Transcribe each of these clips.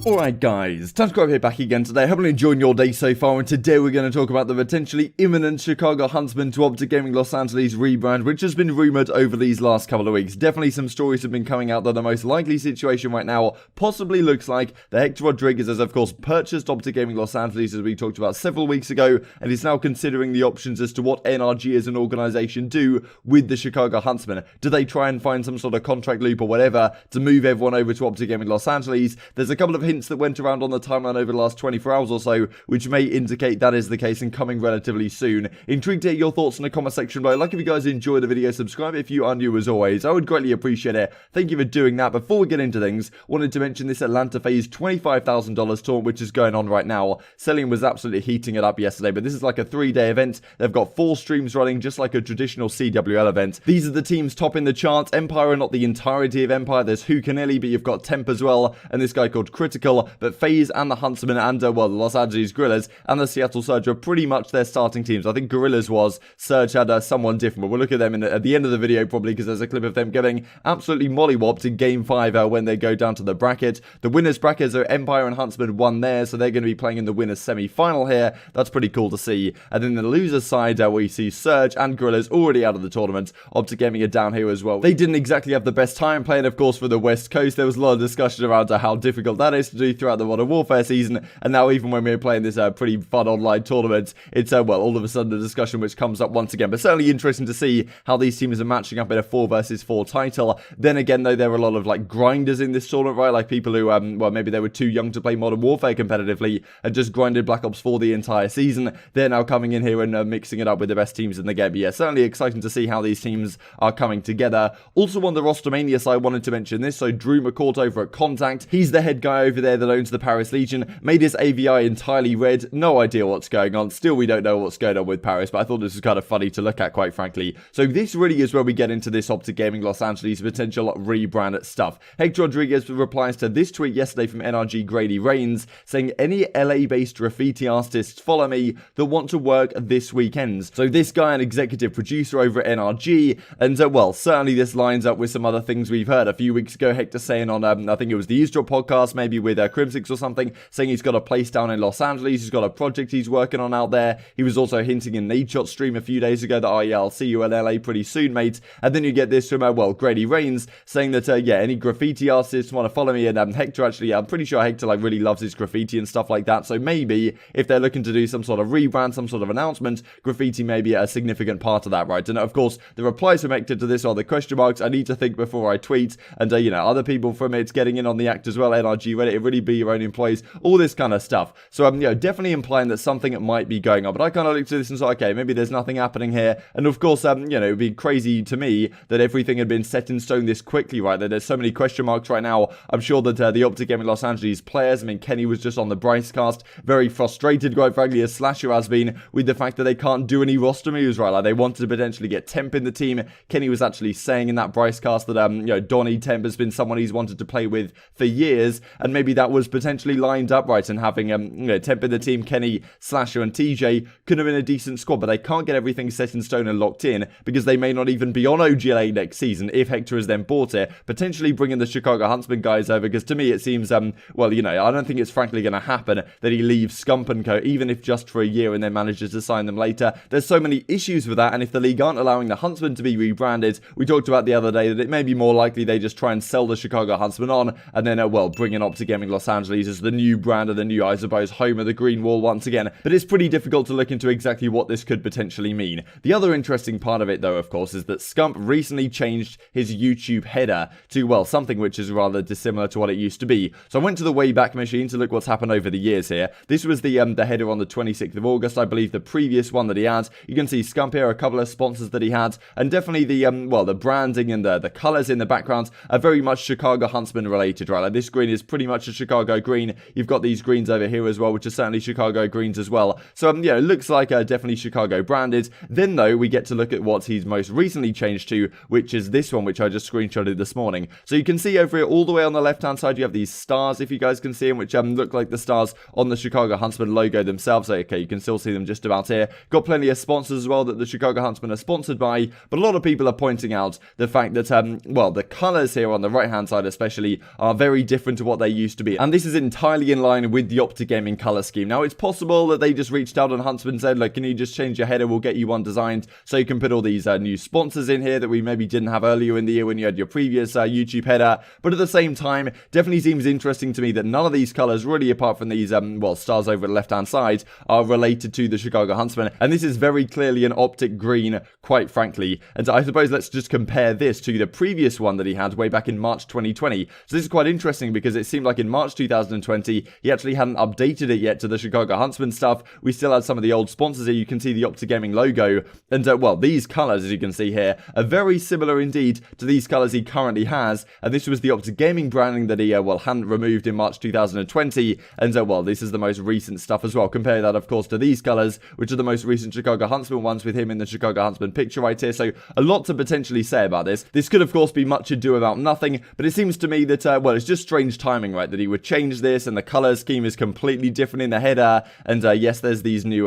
Alright guys, time to go here back again today. Hope you're enjoying your day so far, and today we're going to talk about the potentially imminent Chicago Huntsmen to OpTic Gaming Los Angeles rebrand, which has been rumoured over these last couple of weeks. Definitely some stories have been coming out that the most likely situation right now possibly looks like the Hector Rodriguez has of course purchased OpTic Gaming Los Angeles, as we talked about several weeks ago, and is now considering the options as to what NRG as an organisation do with the Chicago Huntsmen. Do they try and find some sort of contract loop or whatever to move everyone over to OpTic Gaming Los Angeles? There's a couple of hints that went around on the timeline over the last 24 hours or so, which may indicate that is the case and coming relatively soon. Intrigued to hear your thoughts in the comment section below. Like if you guys enjoyed the video, subscribe if you are new as always. I would greatly appreciate it. Thank you for doing that. Before we get into things, wanted to mention this Atlanta FaZe $25,000 tournament, which is going on right now. Selling was absolutely heating it up yesterday, but this is like a 3-day event. They've got 4 streams running, just like a traditional CWL event. These are the teams topping the charts. Empire are not the entirety of Empire. There's Hukanelli, but you've got Temp as well, and this guy called Critical. But FaZe and the Huntsmen and, well, the Los Angeles Gorillas and the Seattle Surge are pretty much their starting teams. I think Gorillas was, Surge had someone different, but we'll look at them at the end of the video probably, because there's a clip of them getting absolutely mollywopped in Game 5 when they go down to the bracket. The winners brackets are Empire and Huntsman won there, so they're going to be playing in the winners semi-final here. That's pretty cool to see. And then the losers side, we see Surge and Gorillas already out of the tournament. OpTic Gaming are down here as well. They didn't exactly have the best time playing, of course, for the West Coast. There was a lot of discussion around how difficult that is to do throughout the Modern Warfare season, and now even when we're playing this pretty fun online tournament, it's well, all of a sudden a discussion which comes up once again. But certainly interesting to see how these teams are matching up in a 4 versus 4 title. Then again though, there are a lot of like grinders in this tournament, right? Like people who well, maybe they were too young to play Modern Warfare competitively and just grinded Black Ops 4 the entire season. They're now coming in here and mixing it up with the best teams in the game. But yeah, certainly exciting to see how these teams are coming together. Also on the Rostermania side, I wanted to mention this. So Drew McCourt over at Contact, he's the head guy over there that owns the Paris Legion, made his AVI entirely red. No idea what's going on. Still, we don't know what's going on with Paris, but I thought this was kind of funny to look at, quite frankly. So this really is where we get into this OpTic Gaming Los Angeles potential rebrand stuff. Hector Rodriguez replies to this tweet yesterday from NRG Garet Rehling, saying, any LA-based graffiti artists follow me that want to work this weekend. So this guy, an executive producer over at NRG, and well, certainly this lines up with some other things we've heard. A few weeks ago, Hector saying on, I think it was the Esports podcast, maybe with Crimsix or something, saying he's got a place down in Los Angeles, he's got a project he's working on out there. He was also hinting in Nadeshot stream a few days ago that, oh yeah, I'll see you in LA pretty soon, mate. And then you get this from, well, Garet Rehling saying that, yeah, any graffiti artists want to follow me, and Hector actually, I'm pretty sure Hector like really loves his graffiti and stuff like that, so maybe if they're looking to do some sort of rebrand, some sort of announcement, graffiti may be a significant part of that, right? And of course, the replies from Hector to this are the question marks, I need to think before I tweet, and you know, other people from it's getting in on the act as well, NRG, Reddit, really be your own employees, all this kind of stuff. So you know, definitely implying that something might be going on, but I kind of looked at this and thought, okay, maybe there's nothing happening here, and of course, you know, it would be crazy to me that everything had been set in stone this quickly, right? That there's so many question marks right now. I'm sure that the OpTic Gaming Los Angeles players, I mean, Kenny was just on the Bryce cast, very frustrated, quite frankly, as Slasher has been, with the fact that they can't do any roster moves, right? Like, they wanted to potentially get Temp in the team. Kenny was actually saying in that Bryce cast that, you know, Donnie Temp has been someone he's wanted to play with for years, and maybe that was potentially lined up, right? And having, you know, Temp in the team, Kenny, Slasher, and TJ could have been a decent squad, but they can't get everything set in stone and locked in because they may not even be on OGLA next season if Hector has then bought it, potentially bringing the Chicago Huntsman guys over, because to me it seems, well, you know, I don't think it's frankly going to happen that he leaves Scump and Co, even if just for a year, and then manages to sign them later. There's so many issues with that, and if the league aren't allowing the Huntsman to be rebranded, we talked about the other day that it may be more likely they just try and sell the Chicago Huntsman on, and then, well, bring in OpTic Gaming Los Angeles as the new brand of the new, I suppose, home of the green wall once again. But it's pretty difficult to look into exactly what this could potentially mean. The other interesting part of it, though, of course, is that Scump recently changed his YouTube header to, well, something which is rather dissimilar to what it used to be. So I went to the Wayback Machine to look what's happened over the years here. This was the header on the 26th of August, I believe, the previous one that he had. You can see Scump here, a couple of sponsors that he had, and definitely the, well, the branding and the colours in the background are very much Chicago Huntsman related, right? Like, this green is pretty much a Chicago green. You've got these greens over here as well, which are certainly Chicago greens as well. So, yeah, it looks like definitely Chicago branded. Then, though, we get to look at what he's most recently changed to, which is this one, which I just screenshotted this morning. So you can see over here, all the way on the left-hand side, you have these stars, if you guys can see them, which look like the stars on the Chicago Huntsman logo themselves. So, okay, you can still see them just about here. Got plenty of sponsors as well that the Chicago Huntsmen are sponsored by, but a lot of people are pointing out the fact that, well, the colours here on the right-hand side especially are very different to what they used used to be. And this is entirely in line with the OpTic Gaming color scheme. Now, it's possible that they just reached out on Huntsman and said, look, can you just change your header? We'll get you one designed so you can put all these new sponsors in here that we maybe didn't have earlier in the year when you had your previous YouTube header. But at the same time, definitely seems interesting to me that none of these colors, really apart from these, well, stars over the left-hand side, are related to the Chicago Huntsmen. And this is very clearly an OpTic green, quite frankly. And I suppose let's just compare this to the previous one that he had way back in March 2020. So this is quite interesting because it seemed like in March 2020, he actually hadn't updated it yet to the Chicago Huntsman stuff. We still had some of the old sponsors here. You can see the OpTic Gaming logo. And, well, these colors, as you can see here, are very similar indeed to these colors he currently has. And this was the OpTic Gaming branding that he, well, hadn't removed in March 2020. And, well, this is the most recent stuff as well. Compare that, of course, to these colors, which are the most recent Chicago Huntsman ones with him in the Chicago Huntsman picture right here. So a lot to potentially say about this. This could, of course, be much ado about nothing, but it seems to me that, well, it's just strange timing, right, that he would change this, and the color scheme is completely different in the header, and yes, there's these new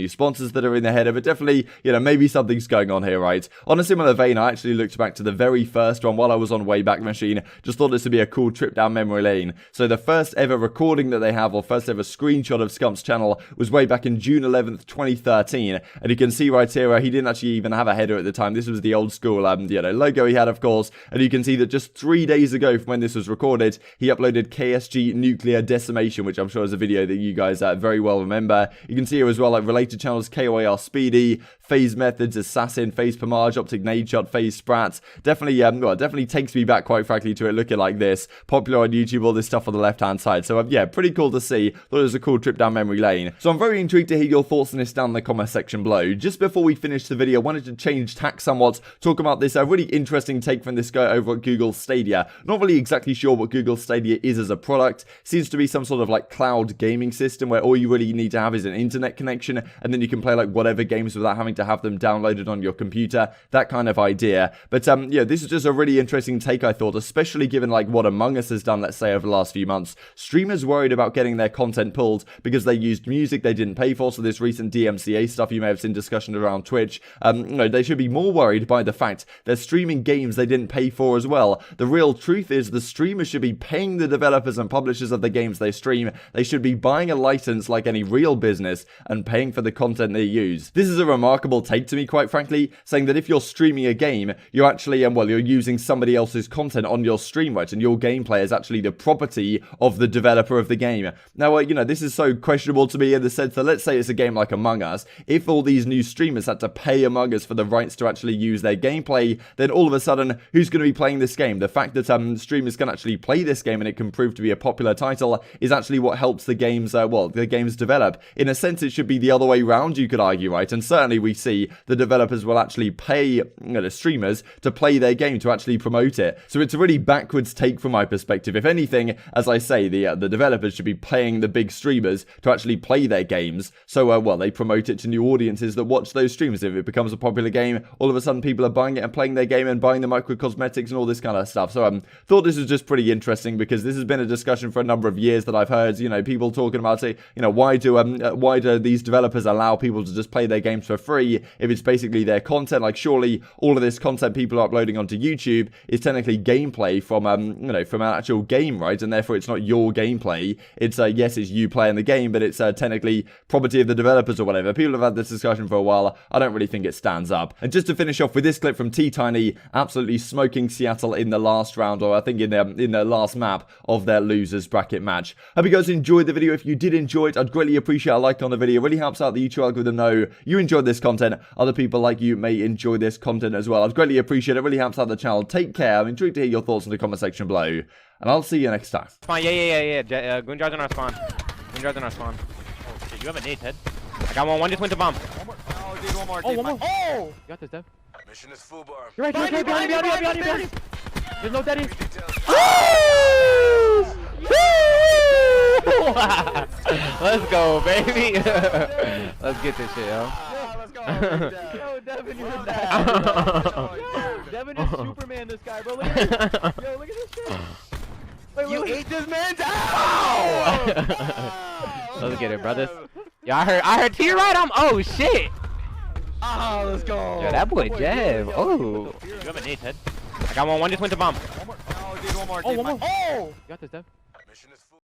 sponsors that are in the header, but definitely, you know, maybe something's going on here, right? On a similar vein, I actually looked back to the very first one while I was on Wayback Machine, just thought this would be a cool trip down memory lane. So the first ever recording that they have, or first ever screenshot of Scump's channel, was way back in June 11th, 2013, and you can see right here, he didn't actually even have a header at the time. This was the old school, you know, logo he had, of course, and you can see that just 3 days ago from when this was recorded, he uploaded KSG Nuclear Decimation, which I'm sure is a video that you guys very well remember. You can see here as well, like, related channels, KOAR Speedy, FaZe Methods, Assassin, FaZe Pomage, OpTic Nadeshot, FaZe Sprats. Definitely, well, it definitely takes me back, quite frankly, to it looking like this. Popular on YouTube, all this stuff on the left-hand side. So, yeah, pretty cool to see. Thought it was a cool trip down memory lane. So I'm very intrigued to hear your thoughts on this down in the comment section below. Just before we finish the video, I wanted to change tack somewhat, talk about this really interesting take from this guy over at Google Stadia. Not really exactly sure what Google Stadia is as a product. Seems to be some sort of like cloud gaming system where all you really need to have is an internet connection, and then you can play like whatever games without having to have them downloaded on your computer. That kind of idea. But yeah, this is just a really interesting take, I thought, especially given like what Among Us has done, let's say, over the last few months. Streamers worried about getting their content pulled because they used music they didn't pay for. So this recent DMCA stuff, you may have seen discussion around Twitch. No, they should be more worried by the fact they're streaming games they didn't pay for as well. The real truth is the streamers should be paying the developers and publishers of the games they stream. They should be buying a license like any real business and paying for the content they use. This is a remarkable take to me, quite frankly, saying that if you're streaming a game, you're actually, well, you're using somebody else's content on your stream, right? And your gameplay is actually the property of the developer of the game. Now, you know, this is so questionable to me in the sense that, let's say it's a game like Among Us. If all these new streamers had to pay Among Us for the rights to actually use their gameplay, then all of a sudden, who's going to be playing this game? The fact that streamers can actually play this game and it can prove to be a popular title is actually what helps the games, well, the games develop. In a sense, it should be the other way around, you could argue, right? And certainly we see the developers will actually pay, you know, the streamers to play their game to actually promote it. So it's a really backwards take from my perspective. If anything, as I say, the developers should be paying the big streamers to actually play their games. So, well, they promote it to new audiences that watch those streams. If it becomes a popular game, all of a sudden people are buying it and playing their game and buying the micro cosmetics and all this kind of stuff. So, thought this was just pretty interesting because this has been a discussion for a number of years that I've heard, you know, people talking about, say, you know, why do these developers allow people to just play their games for free if it's basically their content? Like, surely all of this content people are uploading onto YouTube is technically gameplay from, you know, from an actual game, right? And therefore it's not your gameplay. It's, yes, it's you playing the game, but it's technically property of the developers or whatever. People have had this discussion for a while. I don't really think it stands up. And just to finish off with this clip from T-Tiny, absolutely smoking Seattle in the last round, or I think in the last map of their losers bracket match. Hope you guys enjoyed the video. If you did enjoy it, I'd greatly appreciate a like on the video. It really helps out the YouTube algorithm know you enjoyed this content. Other people like you may enjoy this content as well. I'd greatly appreciate it. It really helps out the channel. Take care. I'm intrigued to hear your thoughts in the comment section below. And I'll see you next time. Spawn, yeah. Gunjar's in our spawn. Gunjar's in our spawn. Oh shit, you have a nade, Ted. I got one just went to bomb. Oh, dude, one more. Oh, one more. Oh! You got this, Dev. Mission is full bar. You're right, behind me. There's no daddy. Let's go, baby. Let's get this shit, yo. Yeah, let's go. Yo, Devin, you're that. Devin is Superman, this guy, bro. Look at this. Yo, look at this shit. Wait, You ate this man's ow! Let's get it, brothers. Yo, I heard T right on. Oh shit. Oh, let's go. Yo, that boy Jeff. Oh. You have a nade, Ted. I got one just went to bomb. Oh, dude, one more. Oh, one more. Oh! You got this, Dev. Mission is football.